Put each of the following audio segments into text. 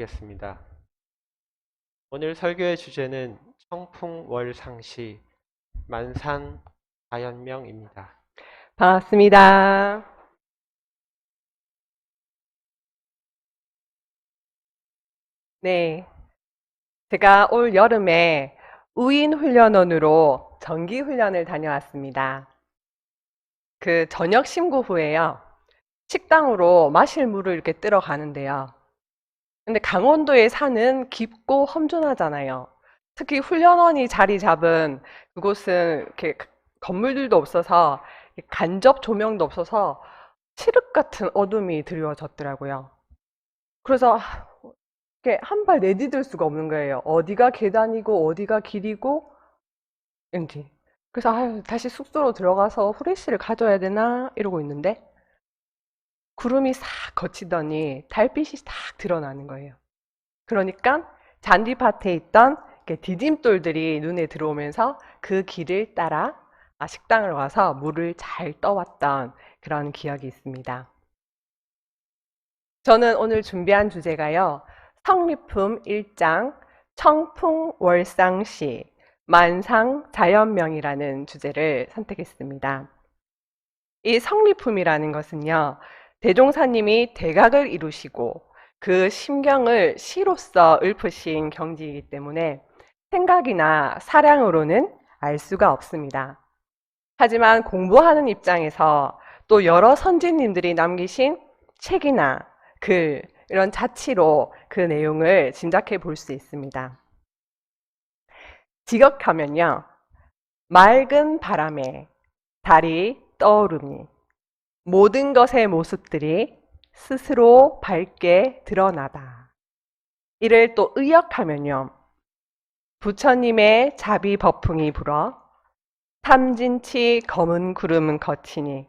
드리겠습니다. 오늘 설교의 주제는 청풍월상시 만상자연명입니다. 반갑습니다. 네. 제가 올 여름에 우인훈련원으로 정기훈련을 다녀왔습니다. 그 저녁 심고 후에요. 식당으로 마실 물을 이렇게 뜨러 가는데요. 근데 강원도의 산은 깊고 험준하잖아요. 특히 훈련원이 자리 잡은 그곳은 이렇게 건물들도 없어서 간접 조명도 없어서 칠흑 같은 어둠이 드리워졌더라고요. 그래서 이렇게 한 발 내디딜 수가 없는 거예요. 어디가 계단이고 어디가 길이고 인지. 그래서 아유, 다시 숙소로 들어가서 후레쉬를 가져야 되나 이러고 있는데 구름이 싹 걷히더니 달빛이 싹 드러나는 거예요. 그러니까 잔디밭에 있던 디딤돌들이 눈에 들어오면서 그 길을 따라 식당을 와서 물을 잘 떠왔던 그런 기억이 있습니다. 저는 오늘 준비한 주제가요. 성리품 1장 청풍월상시 만상자연명이라는 주제를 선택했습니다. 이 성리품이라는 것은요. 대종사님이 대각을 이루시고 그 심경을 시로써 읊으신 경지이기 때문에 생각이나 사량으로는 알 수가 없습니다. 하지만 공부하는 입장에서 또 여러 선진님들이 남기신 책이나 글, 이런 자치로 그 내용을 짐작해 볼 수 있습니다. 직역하면요. 맑은 바람에 달이 떠오르니 모든 것의 모습들이 스스로 밝게 드러나다. 이를 또 의역하면요. 부처님의 자비 법풍이 불어 탐진치 검은 구름은 거치니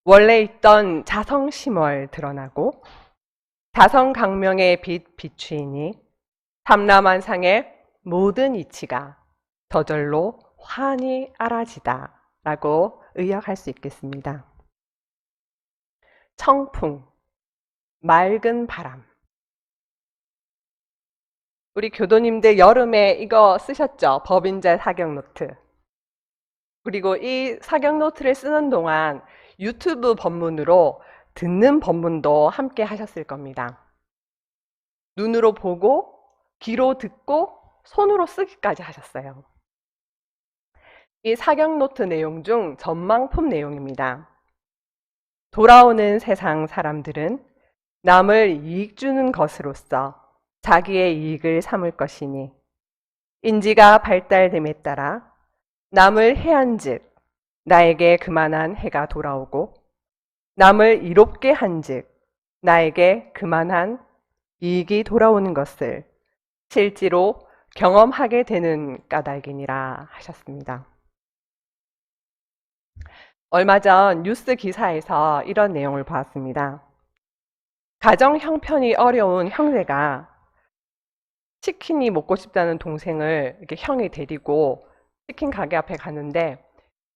원래 있던 자성심월 드러나고 자성강명의 빛 비추이니 삼라만상의 모든 이치가 저절로 환히 알아지다 라고 의역할 수 있겠습니다. 청풍, 맑은 바람. 우리 교도님들 여름에 이거 쓰셨죠? 법인제 사경노트. 그리고 이 사경노트를 쓰는 동안 유튜브 법문으로 듣는 법문도 함께 하셨을 겁니다. 눈으로 보고, 귀로 듣고, 손으로 쓰기까지 하셨어요. 이 사경노트 내용 중 전망품 내용입니다. 돌아오는 세상 사람들은 남을 이익 주는 것으로서 자기의 이익을 삼을 것이니 인지가 발달됨에 따라 남을 해한즉 나에게 그만한 해가 돌아오고 남을 이롭게 한즉 나에게 그만한 이익이 돌아오는 것을 실제로 경험하게 되는 까닭이니라 하셨습니다. 얼마 전 뉴스 기사에서 이런 내용을 보았습니다. 가정 형편이 어려운 형제가 치킨이 먹고 싶다는 동생을 이렇게 형이 데리고 치킨 가게 앞에 가는데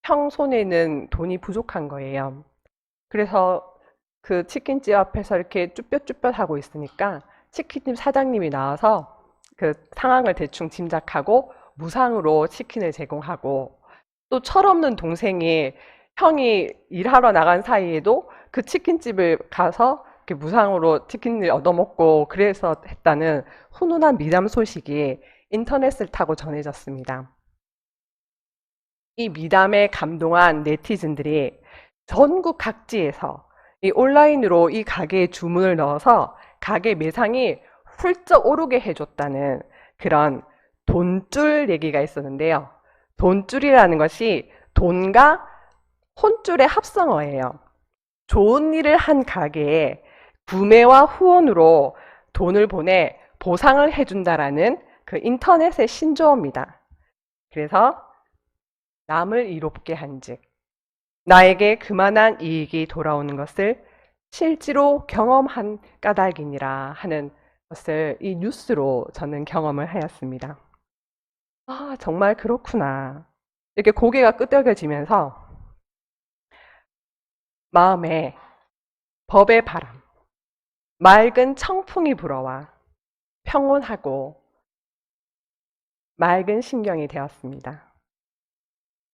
형 손에는 돈이 부족한 거예요. 그래서 그 치킨집 앞에서 이렇게 쭈뼛쭈뼛 하고 있으니까 치킨집 사장님이 나와서 그 상황을 대충 짐작하고 무상으로 치킨을 제공하고 또 철없는 동생이 형이 일하러 나간 사이에도 그 치킨집을 가서 이렇게 무상으로 치킨을 얻어먹고 그래서 했다는 훈훈한 미담 소식이 인터넷을 타고 전해졌습니다. 이 미담에 감동한 네티즌들이 전국 각지에서 이 온라인으로 이 가게에 주문을 넣어서 가게 매상이 훌쩍 오르게 해줬다는 그런 돈줄 얘기가 있었는데요. 돈줄이라는 것이 돈과 혼줄의 합성어예요. 좋은 일을 한 가게에 구매와 후원으로 돈을 보내 보상을 해준다라는 그 인터넷의 신조어입니다. 그래서 남을 이롭게 한즉 나에게 그만한 이익이 돌아오는 것을 실제로 경험한 까닭이니라 하는 것을 이 뉴스로 저는 경험을 하였습니다. 아, 정말 그렇구나. 이렇게 고개가 끄덕여지면서 마음에 법의 바람, 맑은 청풍이 불어와 평온하고 맑은 심경이 되었습니다.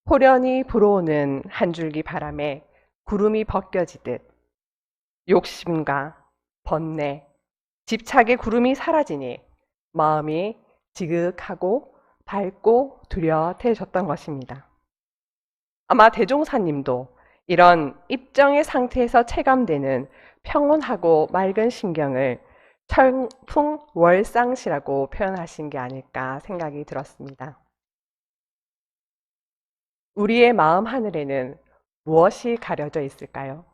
호련히 불어오는 한 줄기 바람에 구름이 벗겨지듯 욕심과 번뇌, 집착의 구름이 사라지니 마음이 지극하고 밝고 뚜렷해졌던 것입니다. 아마 대종사님도 이런 입정의 상태에서 체감되는 평온하고 맑은 심경을 청풍월상시라고 표현하신 게 아닐까 생각이 들었습니다. 우리의 마음 하늘에는 무엇이 가려져 있을까요?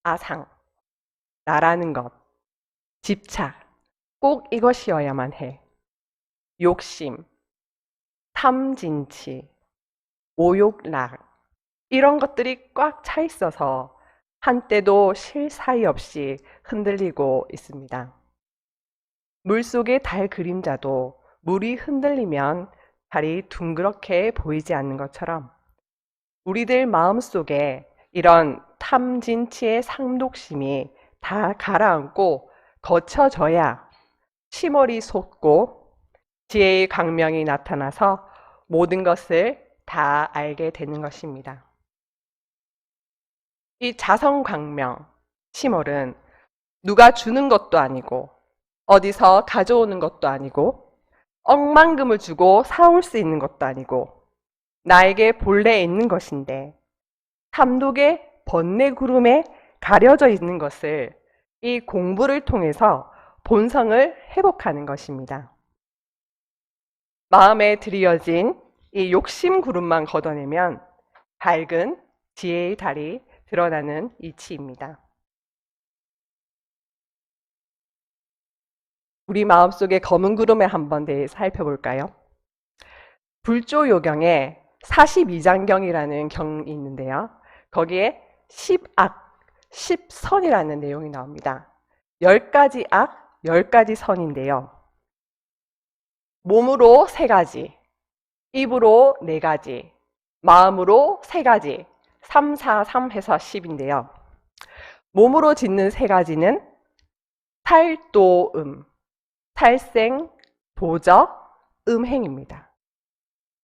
아상, 나라는 것, 집착, 꼭 이것이어야만 해. 욕심, 탐진치, 오욕락, 이런 것들이 꽉 차 있어서 한때도 쉴 사이 없이 흔들리고 있습니다. 물속의 달 그림자도 물이 흔들리면 달이 둥그렇게 보이지 않는 것처럼 우리들 마음속에 이런 탐진치의 상독심이 다 가라앉고 거쳐져야 치몰이 솟고 지혜의 광명이 나타나서 모든 것을 다 알게 되는 것입니다. 이 자성광명, 치몰은 누가 주는 것도 아니고 어디서 가져오는 것도 아니고 억만금을 주고 사올 수 있는 것도 아니고 나에게 본래 있는 것인데 삼독의 번뇌 구름에 가려져 있는 것을 이 공부를 통해서 본성을 회복하는 것입니다. 마음에 드리어진 이 욕심 구름만 걷어내면 밝은 지혜의 달이 드러나는 이치입니다. 우리 마음속의 검은 구름에 한번 대해 살펴볼까요? 불조요경에 42장경이라는 경이 있는데요. 거기에 10악, 10선이라는 내용이 나옵니다. 10가지 악, 10가지 선인데요. 몸으로 3가지, 입으로 4가지, 마음으로 3가지, 3, 4, 3 해서 10인데요. 몸으로 짓는 3가지는 탈도음, 탈생, 도적, 음행입니다.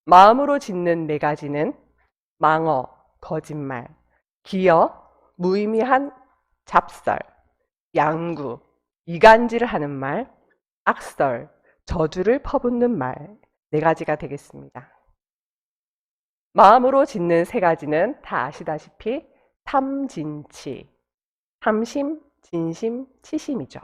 마음으로 짓는 4가지는 망어, 거짓말, 기어, 무의미한 잡설, 양구, 이간질을 하는 말, 악설, 저주를 퍼붓는 말, 4가지가 되겠습니다. 마음으로 짓는 3가지는 다 아시다시피 탐진치, 탐심, 진심, 치심이죠.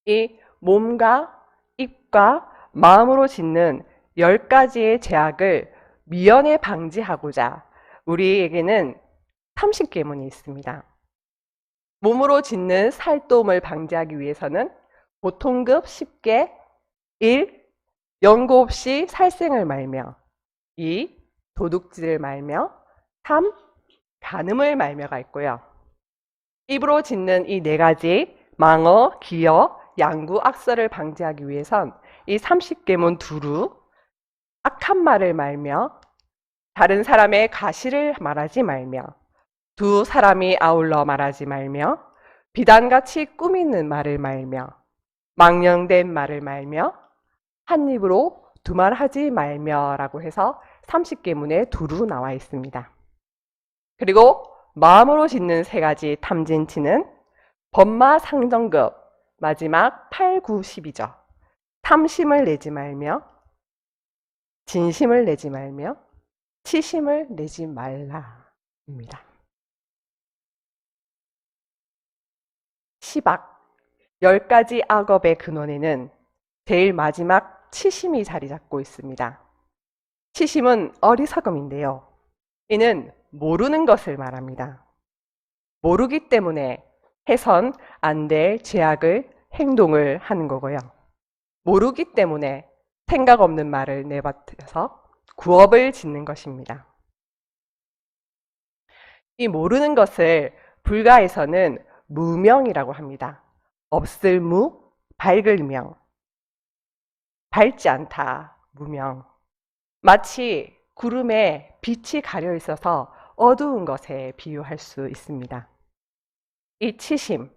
이 몸과 입과 마음으로 짓는 10가지의 제약을 미연에 방지하고자 우리에게는 30계문이 있습니다. 몸으로 짓는 살돔을 방지하기 위해서는 보통급 10개, 1. 연고 없이 살생을 말며 2. 도둑질을 말며 3. 간음을 말며가 있고요. 입으로 짓는 이 4가지 망어, 기어, 양구, 악설을 방지하기 위해선 이 30계문 두루 악한 말을 말며 다른 사람의 가시를 말하지 말며 두 사람이 아울러 말하지 말며 비단같이 꾸미는 말을 말며 망령된 말을 말며 한 입으로 두 말 하지 말며라고 해서 30계문에 두루 나와 있습니다. 그리고 마음으로 짓는 3가지 탐진치는 법마상정급 마지막 8, 9, 10이죠. 탐심을 내지 말며 진심을 내지 말며 치심을 내지 말라입니다. 10악, 10가지 악업의 근원에는 제일 마지막 치심이 자리 잡고 있습니다. 치심은 어리석음인데요. 이는 모르는 것을 말합니다. 모르기 때문에 해선 안 될 죄악을 행동을 하는 거고요. 모르기 때문에 생각 없는 말을 내뱉어서 구업을 짓는 것입니다. 이 모르는 것을 불가에서는 무명이라고 합니다. 없을 무, 밝을 명. 밝지 않다, 무명. 마치 구름에 빛이 가려 있어서 어두운 것에 비유할 수 있습니다. 이 치심,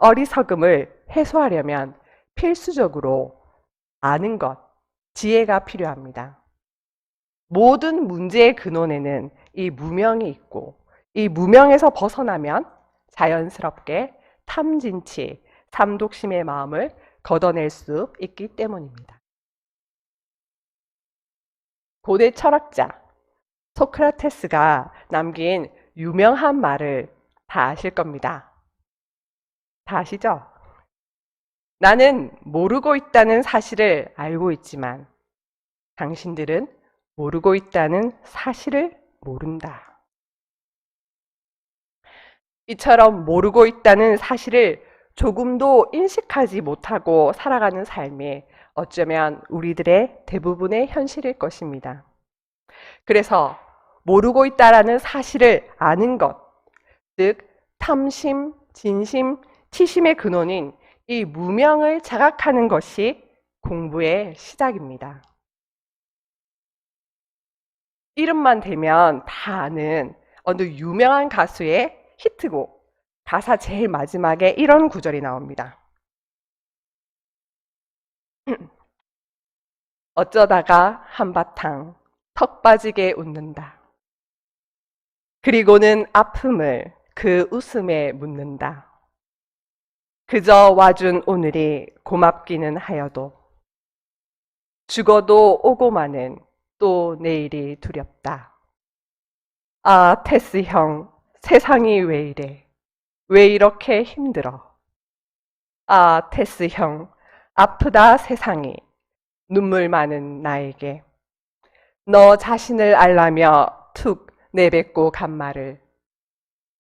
어리석음을 해소하려면 필수적으로 아는 것, 지혜가 필요합니다. 모든 문제의 근원에는 이 무명이 있고 이 무명에서 벗어나면 자연스럽게 탐진치, 삼독심의 마음을 걷어낼 수 있기 때문입니다. 고대 철학자 소크라테스가 남긴 유명한 말을 다 아실 겁니다. 다 아시죠? 나는 모르고 있다는 사실을 알고 있지만 당신들은 모르고 있다는 사실을 모른다. 이처럼 모르고 있다는 사실을 조금도 인식하지 못하고 살아가는 삶이 어쩌면 우리들의 대부분의 현실일 것입니다. 그래서 모르고 있다라는 사실을 아는 것, 즉 탐심, 진심, 치심의 근원인 이 무명을 자각하는 것이 공부의 시작입니다. 이름만 대면 다 아는 어느 유명한 가수의 히트곡, 가사 제일 마지막에 이런 구절이 나옵니다. 어쩌다가 한바탕 턱 빠지게 웃는다. 그리고는 아픔을 그 웃음에 묻는다. 그저 와준 오늘이 고맙기는 하여도 죽어도 오고 마는 또 내일이 두렵다. 아, 테스 형, 세상이 왜 이래? 왜 이렇게 힘들어? 아, 테스 형, 아프다 세상이 눈물 많은 나에게 너 자신을 알라며 툭 내뱉고 간 말을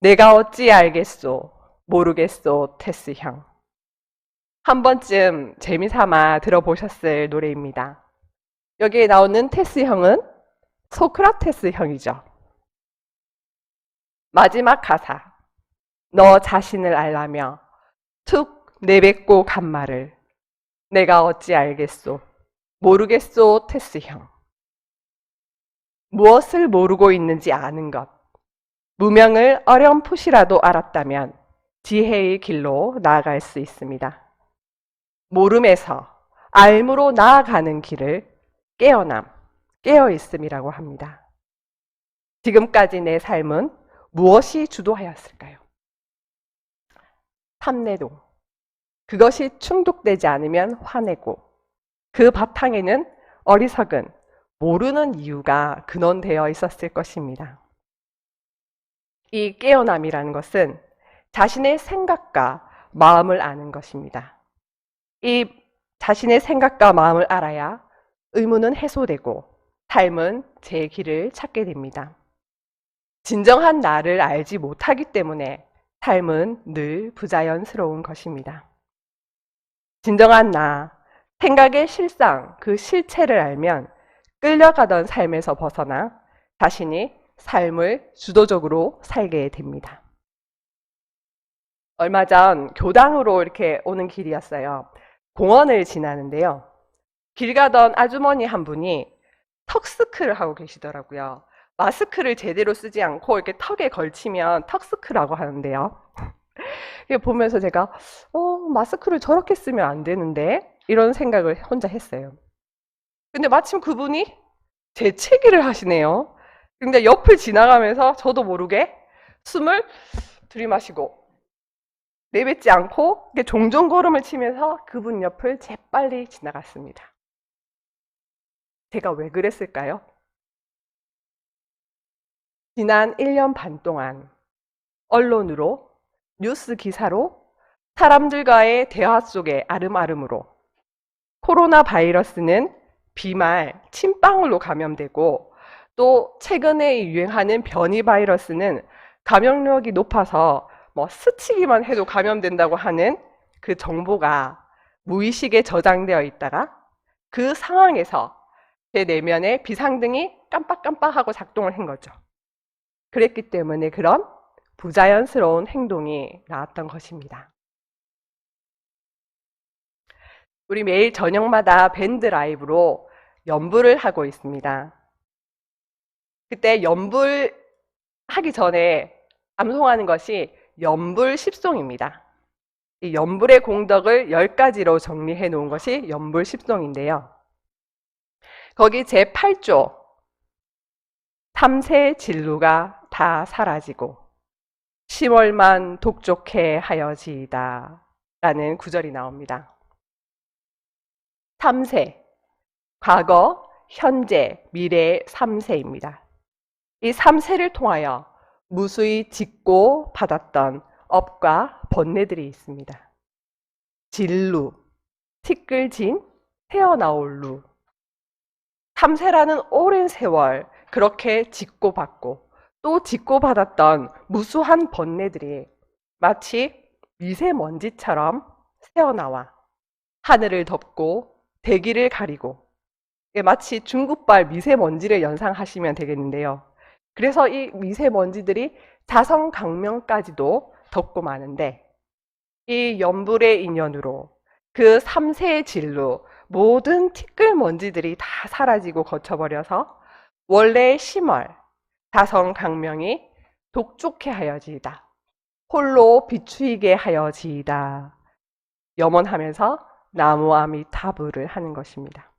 내가 어찌 알겠소, 모르겠소, 테스 형. 한 번쯤 재미삼아 들어보셨을 노래입니다. 여기에 나오는 테스 형은 소크라테스 형이죠. 마지막 가사, 너 자신을 알라며 툭 내뱉고 간 말을 내가 어찌 알겠소, 모르겠소, 테스 형. 무엇을 모르고 있는지 아는 것, 무명을 어렴풋이라도 알았다면 지혜의 길로 나아갈 수 있습니다. 모름에서 알무로 나아가는 길을 깨어남, 깨어있음이라고 합니다. 지금까지 내 삶은 무엇이 주도하였을까요? 탐내동. 그것이 충족되지 않으면 화내고 그 바탕에는 어리석은 모르는 이유가 근원되어 있었을 것입니다. 이 깨어남이라는 것은 자신의 생각과 마음을 아는 것입니다. 이 자신의 생각과 마음을 알아야 의문은 해소되고 삶은 제 길을 찾게 됩니다. 진정한 나를 알지 못하기 때문에 삶은 늘 부자연스러운 것입니다. 진정한 나, 생각의 실상, 그 실체를 알면 끌려가던 삶에서 벗어나 자신이 삶을 주도적으로 살게 됩니다. 얼마 전 교당으로 이렇게 오는 길이었어요. 공원을 지나는데요. 길 가던 아주머니 한 분이 턱스크를 하고 계시더라고요. 마스크를 제대로 쓰지 않고 이렇게 턱에 걸치면 턱스크라고 하는데요. 보면서 제가 마스크를 저렇게 쓰면 안 되는데 이런 생각을 혼자 했어요. 근데 마침 그분이 재채기를 하시네요. 근데 옆을 지나가면서 저도 모르게 숨을 들이마시고 내뱉지 않고 종종 걸음을 치면서 그분 옆을 재빨리 지나갔습니다. 제가 왜 그랬을까요? 지난 1년 반 동안 언론으로, 뉴스 기사로, 사람들과의 대화 속의 아름아름으로 코로나 바이러스는 비말, 침방울로 감염되고 또 최근에 유행하는 변이 바이러스는 감염력이 높아서 스치기만 해도 감염된다고 하는 그 정보가 무의식에 저장되어 있다가 그 상황에서 제 내면에 비상등이 깜빡깜빡하고 작동을 한 거죠. 그랬기 때문에 그런 부자연스러운 행동이 나왔던 것입니다. 우리 매일 저녁마다 밴드 라이브로 연불을 하고 있습니다. 그때 연불 하기 전에 암송하는 것이 연불 10송입니다. 이 연불의 공덕을 10가지로 정리해 놓은 것이 연불십송인데요. 거기 제8조 삼세 진루가 다 사라지고 심월만 독촉해 하여지이다 라는 구절이 나옵니다. 3세, 과거, 현재, 미래 3세입니다. 이 3세를 통하여 무수히 짓고 받았던 업과 번뇌들이 있습니다. 진루, 티끌진, 새어나올 루. 3세라는 오랜 세월 그렇게 짓고 받고 또 짓고 받았던 무수한 번뇌들이 마치 미세먼지처럼 새어나와 하늘을 덮고 대기를 가리고 마치 중국발 미세먼지를 연상하시면 되겠는데요. 그래서 이 미세먼지들이 자성 강명까지도 덮고 마는데 이 연불의 인연으로 그 3세의 진루 모든 티끌먼지들이 다 사라지고 거쳐버려서 원래의 심월 자성 강명이 독촉해 하여지이다. 홀로 비추이게 하여지이다. 염원하면서 나무아미타불을 하는 것입니다.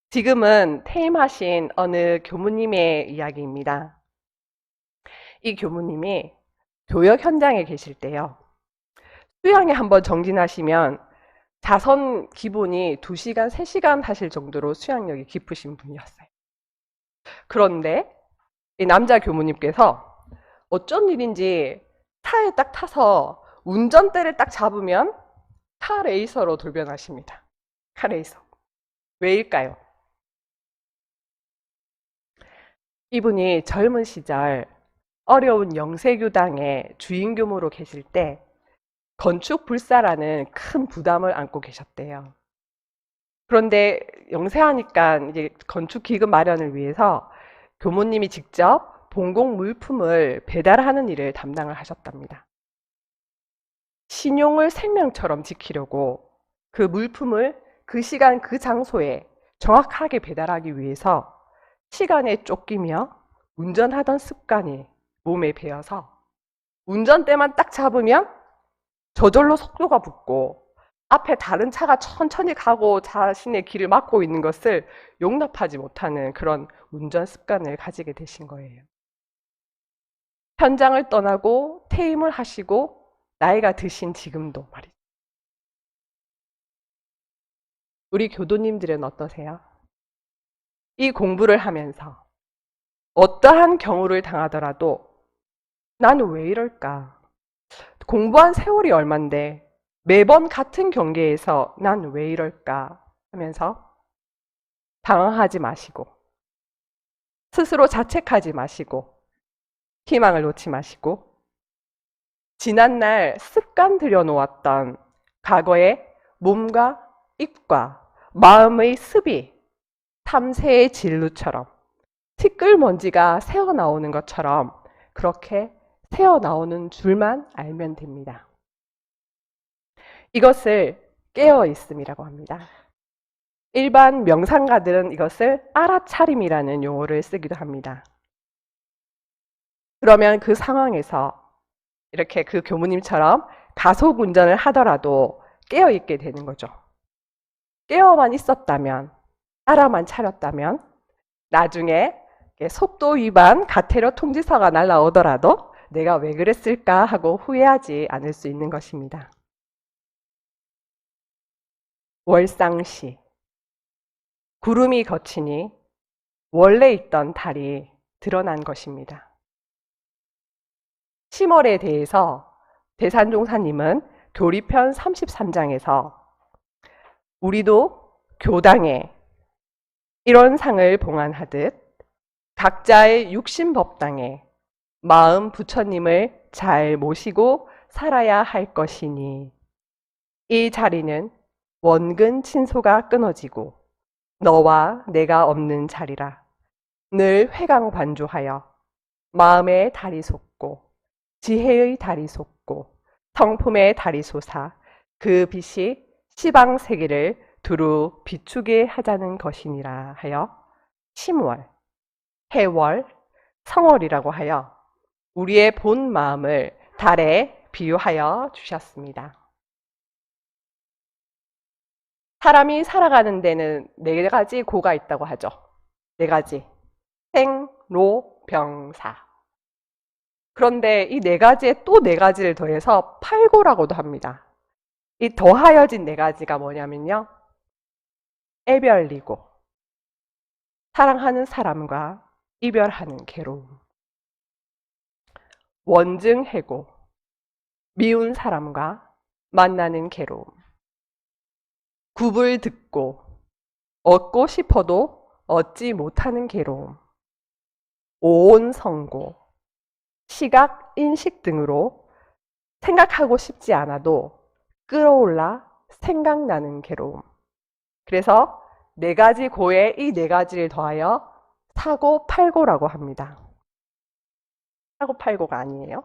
지금은 퇴임하신 어느 교무님의 이야기입니다. 이 교무님이 교역 현장에 계실 때요. 수양에 한번 정진하시면 자선 기본이 2시간, 3시간 하실 정도로 수양력이 깊으신 분이었어요. 그런데 이 남자 교무님께서 어쩐 일인지 차에 딱 타서 운전대를 딱 잡으면 카레이서로 돌변하십니다. 카레이서. 왜일까요? 이분이 젊은 시절 어려운 영세교당의 주인교무로 계실 때 건축 불사라는 큰 부담을 안고 계셨대요. 그런데 영세하니까 이제 건축 기금 마련을 위해서 교무님이 직접 본공 물품을 배달하는 일을 담당을 하셨답니다. 신용을 생명처럼 지키려고 그 물품을 그 시간 그 장소에 정확하게 배달하기 위해서 시간에 쫓기며 운전하던 습관이 몸에 배어서 운전대만 딱 잡으면 저절로 속도가 붙고 앞에 다른 차가 천천히 가고 자신의 길을 막고 있는 것을 용납하지 못하는 그런 운전 습관을 가지게 되신 거예요. 현장을 떠나고 퇴임을 하시고 나이가 드신 지금도 말이죠. 우리 교도님들은 어떠세요? 이 공부를 하면서 어떠한 경우를 당하더라도 나는 왜 이럴까? 공부한 세월이 얼만데 매번 같은 경계에서 난 왜 이럴까 하면서 당황하지 마시고 스스로 자책하지 마시고 희망을 놓지 마시고 지난날 습관 들여놓았던 과거의 몸과 입과 마음의 습이 탐세의 진루처럼 티끌먼지가 새어나오는 것처럼 그렇게 새어나오는 줄만 알면 됩니다. 이것을 깨어있음이라고 합니다. 일반 명상가들은 이것을 알아차림이라는 용어를 쓰기도 합니다. 그러면 그 상황에서 이렇게 그 교무님처럼 가속 운전을 하더라도 깨어있게 되는 거죠. 깨어만 있었다면, 알아만 차렸다면 나중에 속도 위반 가태료 통지서가 날라오더라도 내가 왜 그랬을까 하고 후회하지 않을 수 있는 것입니다. 월상시 구름이 거치니 원래 있던 달이 드러난 것입니다. 심월에 대해서 대산종사님은 교리편 33장에서 우리도 교당에 이런 상을 봉안하듯 각자의 육신법당에 마음 부처님을 잘 모시고 살아야 할 것이니 이 자리는 원근 친소가 끊어지고 너와 내가 없는 자리라 늘 회강반조하여 마음의 달이 솟고 지혜의 달이 솟고 성품의 달이 솟아 그 빛이 시방세계를 두루 비추게 하자는 것이니라 하여 심월, 해월, 성월이라고 하여 우리의 본 마음을 달에 비유하여 주셨습니다. 사람이 살아가는 데는 4가지 고가 있다고 하죠. 4가지. 생, 로, 병, 사. 그런데 이 4가지에 또 4가지를 더해서 8고라고도 합니다. 이 더하여진 4가지가 뭐냐면요. 애별리고, 사랑하는 사람과 이별하는 괴로움, 원증해고, 미운 사람과 만나는 괴로움, 굽을 듣고 얻고 싶어도 얻지 못하는 괴로움, 오온성고, 시각, 인식 등으로 생각하고 싶지 않아도 끌어올라 생각나는 괴로움. 그래서 4가지 고에 이 4가지를 더하여 사고, 팔고라고 합니다. 사고, 팔고가 아니에요.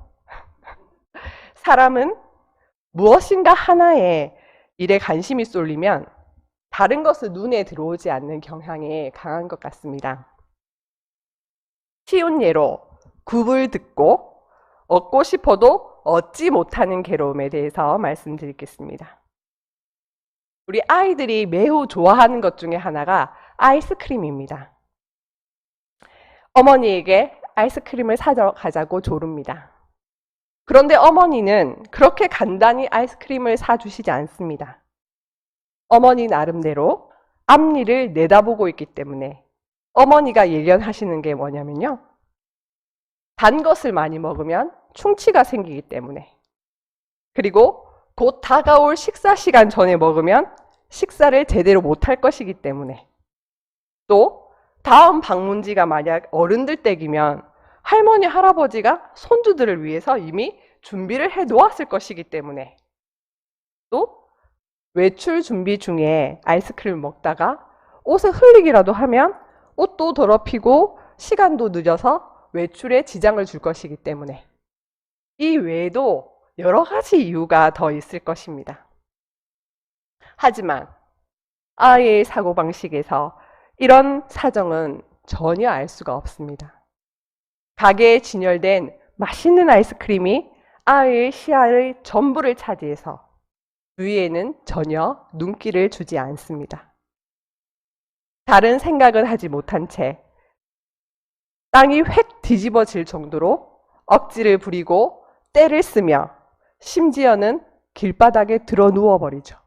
사람은 무엇인가 하나에 일에 관심이 쏠리면 다른 것은 눈에 들어오지 않는 경향이 강한 것 같습니다. 쉬운 예로 굽을 듣고 얻고 싶어도 얻지 못하는 괴로움에 대해서 말씀드리겠습니다. 우리 아이들이 매우 좋아하는 것 중에 하나가 아이스크림입니다. 어머니에게 아이스크림을 사러 가자고 조릅니다. 그런데 어머니는 그렇게 간단히 아이스크림을 사주시지 않습니다. 어머니 나름대로 앞일을 내다보고 있기 때문에 어머니가 예견하시는 게 뭐냐면요. 단 것을 많이 먹으면 충치가 생기기 때문에, 그리고 곧 다가올 식사 시간 전에 먹으면 식사를 제대로 못할 것이기 때문에, 또 다음 방문지가 만약 어른들 댁이면 할머니, 할아버지가 손주들을 위해서 이미 준비를 해 놓았을 것이기 때문에, 또 외출 준비 중에 아이스크림을 먹다가 옷을 흘리기라도 하면 옷도 더럽히고 시간도 늦어서 외출에 지장을 줄 것이기 때문에, 이 외에도 여러 가지 이유가 더 있을 것입니다. 하지만 아이의 사고방식에서 이런 사정은 전혀 알 수가 없습니다. 가게에 진열된 맛있는 아이스크림이 아이의 시야의 전부를 차지해서 주위에는 전혀 눈길을 주지 않습니다. 다른 생각은 하지 못한 채 땅이 획 뒤집어질 정도로 억지를 부리고 떼를 쓰며 심지어는 길바닥에 들어 누워버리죠.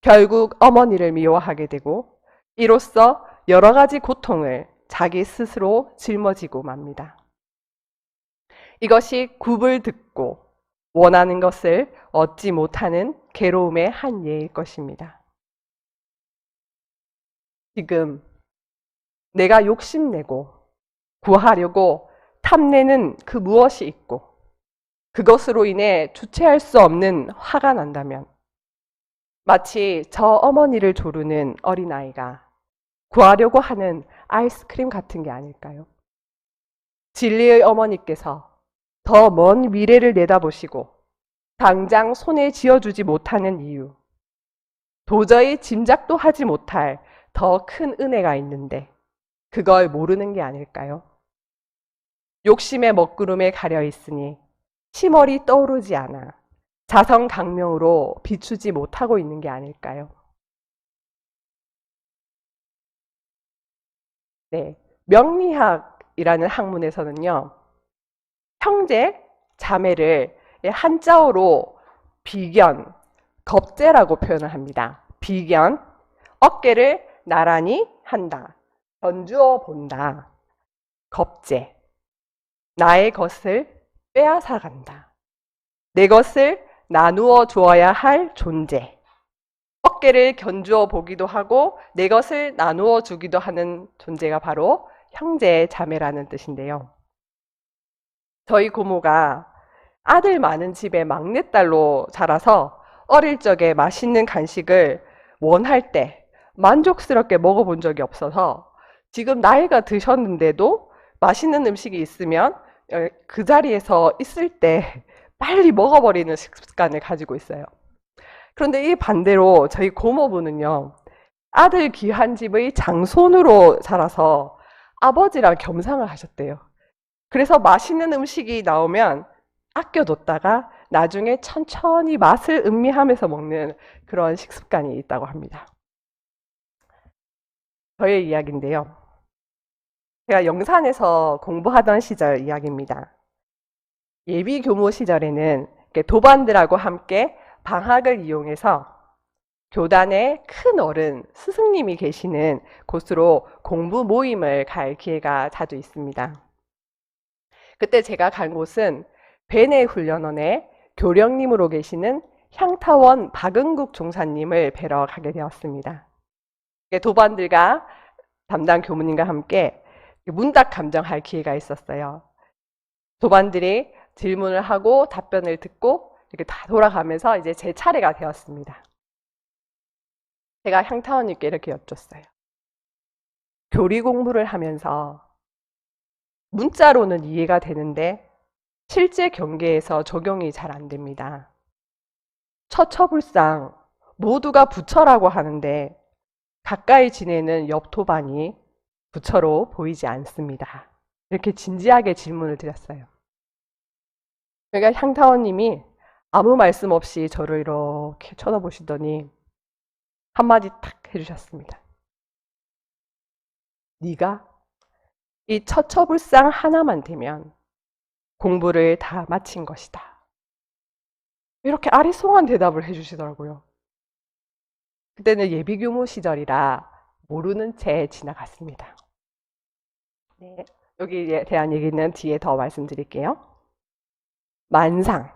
결국 어머니를 미워하게 되고 이로써 여러 가지 고통을 자기 스스로 짊어지고 맙니다. 이것이 굽을 듣고 원하는 것을 얻지 못하는 괴로움의 한 예일 것입니다. 지금 내가 욕심내고 구하려고 탐내는 그 무엇이 있고 그것으로 인해 주체할 수 없는 화가 난다면 마치 저 어머니를 조르는 어린아이가 구하려고 하는 아이스크림 같은 게 아닐까요? 진리의 어머니께서 더 먼 미래를 내다보시고 당장 손에 쥐어주지 못하는 이유, 도저히 짐작도 하지 못할 더 큰 은혜가 있는데 그걸 모르는 게 아닐까요? 욕심의 먹구름에 가려 있으니 치머리 떠오르지 않아 자성강명으로 비추지 못하고 있는 게 아닐까요? 네, 명리학이라는 학문에서는요, 형제, 자매를 한자어로 비견, 겁재라고 표현을 합니다. 비견, 어깨를 나란히 한다, 견주어 본다. 겁재, 나의 것을 빼앗아 간다. 내 것을 나누어 주어야 할 존재. 어깨를 견주어 보기도 하고 내 것을 나누어 주기도 하는 존재가 바로 형제, 자매라는 뜻인데요. 저희 고모가 아들 많은 집의 막내딸로 자라서 어릴 적에 맛있는 간식을 원할 때 만족스럽게 먹어본 적이 없어서 지금 나이가 드셨는데도 맛있는 음식이 있으면 그 자리에서 있을 때 빨리 먹어버리는 습관을 가지고 있어요. 그런데 이 반대로 저희 고모부는요, 아들 귀한 집의 장손으로 자라서 아버지랑 겸상을 하셨대요. 그래서 맛있는 음식이 나오면 아껴뒀다가 나중에 천천히 맛을 음미하면서 먹는 그런 식습관이 있다고 합니다. 저의 이야기인데요. 제가 영산에서 공부하던 시절 이야기입니다. 예비 교무 시절에는 도반들하고 함께 방학을 이용해서 교단의 큰 어른, 스승님이 계시는 곳으로 공부 모임을 갈 기회가 자주 있습니다. 그때 제가 간 곳은 베네 훈련원의 교령님으로 계시는 향타원 박은국 종사님을 뵈러 가게 되었습니다. 도반들과 담당 교무님과 함께 문답 감정할 기회가 있었어요. 도반들이 질문을 하고 답변을 듣고 이렇게 다 돌아가면서 이제 제 차례가 되었습니다. 제가 향타원님께 이렇게 여쭙어요. 교리 공부를 하면서 문자로는 이해가 되는데 실제 경계에서 적용이 잘 안 됩니다. 처처불상 모두가 부처라고 하는데 가까이 지내는 옆 도반이 부처로 보이지 않습니다. 이렇게 진지하게 질문을 드렸어요. 그러니까 향타원님이 아무 말씀 없이 저를 이렇게 쳐다보시더니 한마디 탁 해주셨습니다. 네가 이 처처불상 하나만 되면 공부를 다 마친 것이다. 이렇게 아리송한 대답을 해주시더라고요. 그때는 예비교무 시절이라 모르는 채 지나갔습니다. 네, 여기에 대한 얘기는 뒤에 더 말씀드릴게요. 만상.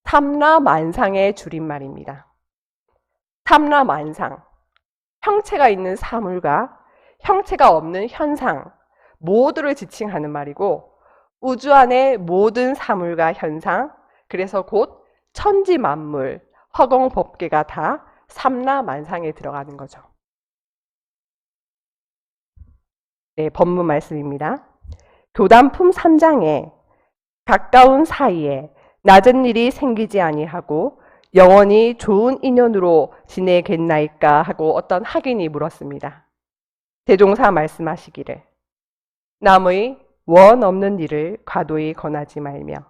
삼라만상의 줄임말입니다. 삼라만상. 형체가 있는 사물과 형체가 없는 현상 모두를 지칭하는 말이고 우주 안의 모든 사물과 현상, 그래서 곧 천지만물, 허공법계가 다 삼라만상에 들어가는 거죠. 네, 법문 말씀입니다. 교단품 3장에 가까운 사이에 낮은 일이 생기지 아니하고 영원히 좋은 인연으로 지내겠나이까 하고 어떤 학인이 물었습니다. 대종사 말씀하시기를 남의 원 없는 일을 과도히 권하지 말며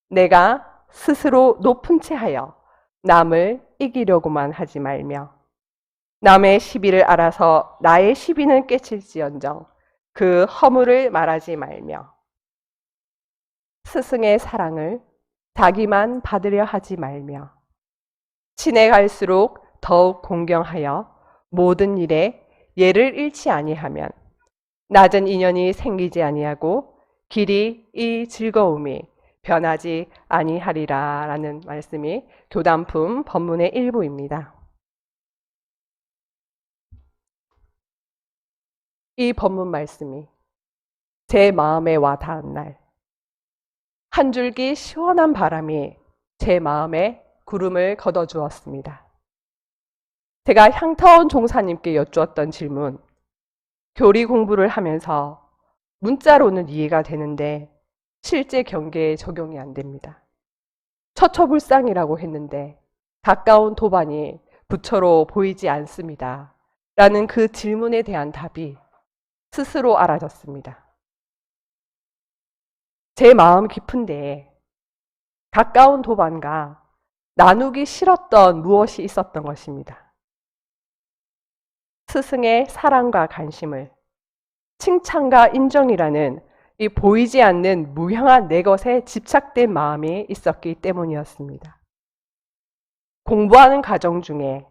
내가 스스로 높은 채 하여 남을 이기려고만 하지 말며 남의 시비를 알아서 나의 시비는 깨칠지언정 그 허물을 말하지 말며 스승의 사랑을 자기만 받으려 하지 말며 친해갈수록 더욱 공경하여 모든 일에 예를 잃지 아니하면 낮은 인연이 생기지 아니하고 길이 이 즐거움이 변하지 아니하리라 라는 말씀이 교단품 법문의 일부입니다. 이 법문 말씀이 제 마음에 와 닿은 날 한 줄기 시원한 바람이 제 마음에 구름을 걷어주었습니다. 제가 향타원 종사님께 여쭈었던 질문, 교리 공부를 하면서 문자로는 이해가 되는데 실제 경계에 적용이 안 됩니다. 처처불상이라고 했는데 가까운 도반이 부처로 보이지 않습니다. 라는 그 질문에 대한 답이 스스로 알아졌습니다. 제 마음 깊은데 가까운 도반과 나누기 싫었던 무엇이 있었던 것입니다. 스승의 사랑과 관심을 칭찬과 인정이라는 이 보이지 않는 무형한 내 것에 집착된 마음이 있었기 때문이었습니다. 공부하는 과정 중에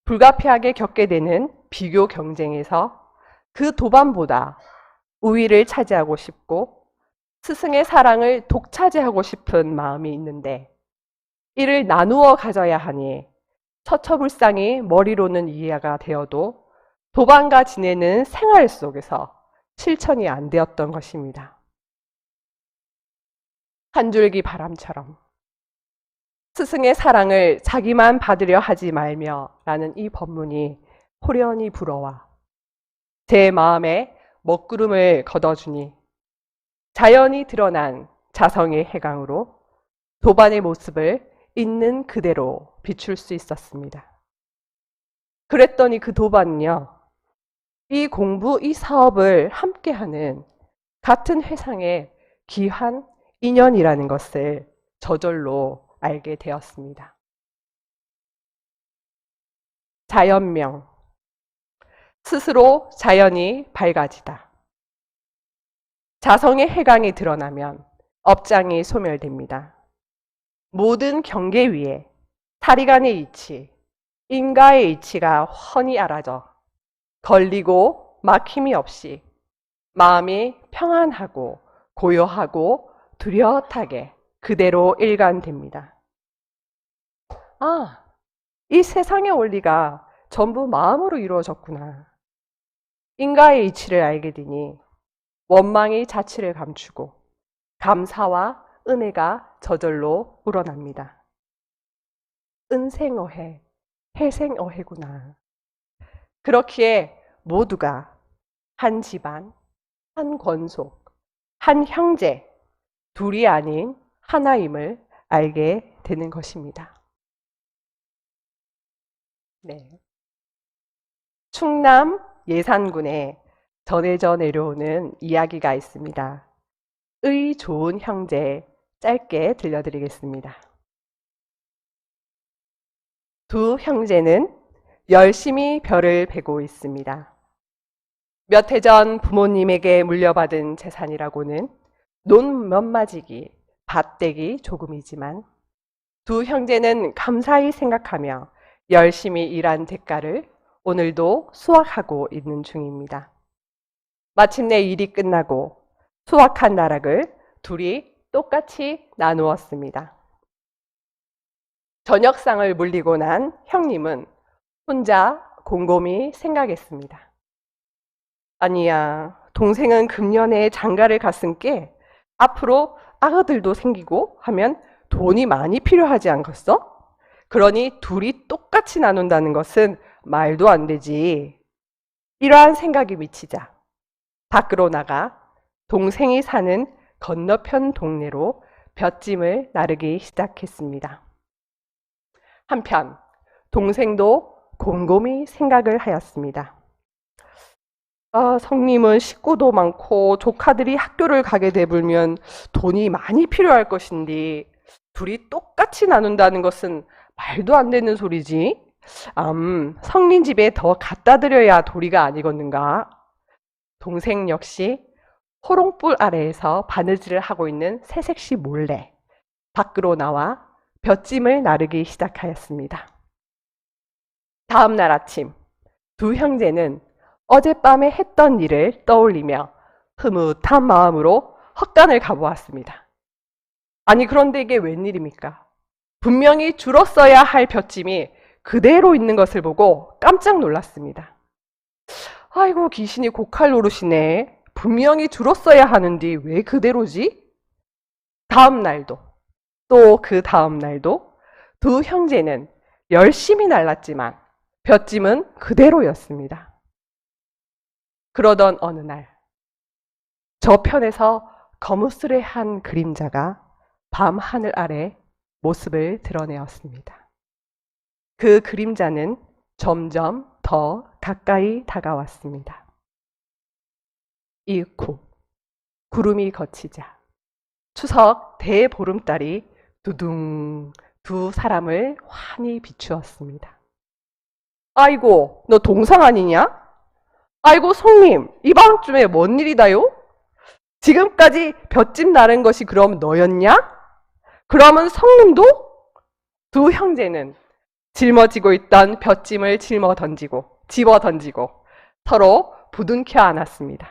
불가피하게 겪게 되는 비교 경쟁에서 그 도반보다 우위를 차지하고 싶고 스승의 사랑을 독차지하고 싶은 마음이 있는데 이를 나누어 가져야 하니 처처불상이 머리로는 이해가 되어도 도반과 지내는 생활 속에서 실천이 안 되었던 것입니다. 한 줄기 바람처럼 스승의 사랑을 자기만 받으려 하지 말며 라는 이 법문이 호련히 불어와 제 마음에 먹구름을 걷어주니 자연이 드러난 자성의 해강으로 도반의 모습을 있는 그대로 비출 수 있었습니다. 그랬더니 그 도반은요, 이 공부, 이 사업을 함께하는 같은 회상의 귀한 인연이라는 것을 저절로 알게 되었습니다. 자연명. 스스로 자연이 밝아지다. 자성의 해강이 드러나면 업장이 소멸됩니다. 모든 경계 위에 사리간의 이치, 인가의 이치가 훤히 알아져 걸리고 막힘이 없이 마음이 평안하고 고요하고 뚜렷하게 그대로 일관됩니다. 아, 이 세상의 원리가 전부 마음으로 이루어졌구나. 인가의 이치를 알게 되니 원망이 자취를 감추고 감사와 은혜가 저절로 우러납니다. 은생어해, 해생어해구나. 그렇기에 모두가 한 집안, 한 권속, 한 형제, 둘이 아닌 하나임을 알게 되는 것입니다. 네. 충남 예산군에 전해져 내려오는 이야기가 있습니다. 의 좋은 형제 짧게 들려드리겠습니다. 두 형제는 열심히 별을 베고 있습니다. 몇 해 전 부모님에게 물려받은 재산이라고는 논 몇 마지기, 밭대기 조금이지만 두 형제는 감사히 생각하며 열심히 일한 대가를 오늘도 수확하고 있는 중입니다. 마침내 일이 끝나고 수확한 나락을 둘이 똑같이 나누었습니다. 저녁상을 물리고 난 형님은 혼자 곰곰이 생각했습니다. 아니야, 동생은 금년에 장가를 갔으니께 앞으로 아가들도 생기고 하면 돈이 많이 필요하지 않겠어? 그러니 둘이 똑같이 나눈다는 것은 말도 안 되지. 이러한 생각이 미치자 밖으로 나가 동생이 사는 건너편 동네로 볏짐을 나르기 시작했습니다. 한편 동생도 곰곰이 생각을 하였습니다. 성님은 식구도 많고 조카들이 학교를 가게 되면 돈이 많이 필요할 것인데 둘이 똑같이 나눈다는 것은 말도 안 되는 소리지. 성님 집에 더 갖다 드려야 도리가 아니겠는가. 동생 역시 호롱불 아래에서 바느질을 하고 있는 새색시 몰래 밖으로 나와 볏짐을 나르기 시작하였습니다. 다음 날 아침 두 형제는 어젯밤에 했던 일을 떠올리며 흐뭇한 마음으로 헛간을 가보았습니다. 아니 그런데 이게 웬일입니까? 분명히 줄었어야 할 볏짐이 그대로 있는 것을 보고 깜짝 놀랐습니다. 아이고 귀신이 고칼 노릇이네. 분명히 줄었어야 하는데 왜 그대로지? 다음 날도 또 그 다음 날도 두 형제는 열심히 날랐지만 볏짐은 그대로였습니다. 그러던 어느 날 저편에서 거무스레한 그림자가 밤 하늘 아래 모습을 드러내었습니다. 그 그림자는 점점 더 가까이 다가왔습니다. 이윽고 구름이 걷히자 추석 대보름달이 두둥 두 사람을 환히 비추었습니다. 아이고 너 동상 아니냐? 아이고 성님 이 밤중에 뭔 일이다요? 지금까지 볏짐 나른 것이 그럼 너였냐? 그러면 성님도? 두 형제는 짊어지고 있던 볏짐을 집어 던지고 서로 부둥켜 안았습니다.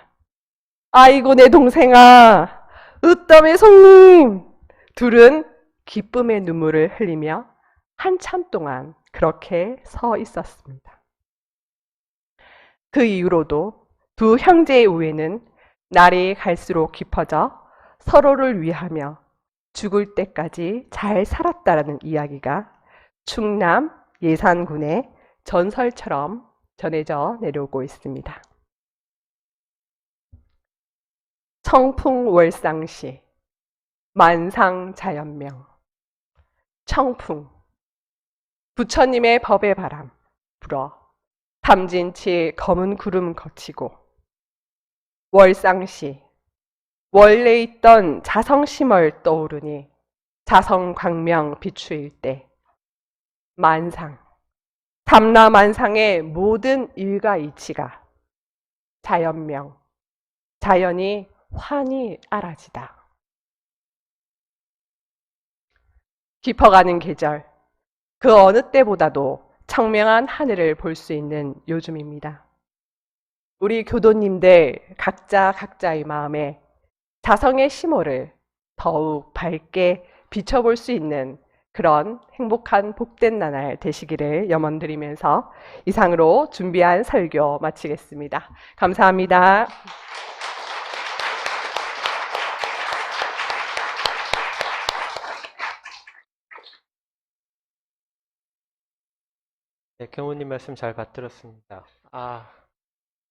아이고 내 동생아, 으뜸의 성님! 둘은 기쁨의 눈물을 흘리며 한참 동안 그렇게 서 있었습니다. 그 이후로도 두 형제의 우애는 날이 갈수록 깊어져 서로를 위하며 죽을 때까지 잘 살았다라는 이야기가 충남 예산군의 전설처럼 전해져 내려오고 있습니다. 청풍월상시 만상자연명 청풍 부처님의 법의 바람 불어 탐진치 검은 구름 거치고 월상시 원래 있던 자성심을 떠오르니 자성광명 비추일 때 만상, 삼라만상의 모든 일과 이치가 자연명, 자연이 환히 알아지다. 깊어가는 계절, 그 어느 때보다도 청명한 하늘을 볼 수 있는 요즘입니다. 우리 교도님들 각자의 마음에 자성의 심호를 더욱 밝게 비춰볼 수 있는 그런 행복한 복된 나날 되시기를 염원드리면서 이상으로 준비한 설교 마치겠습니다. 감사합니다. 네, 경호님 말씀 잘 받들었습니다.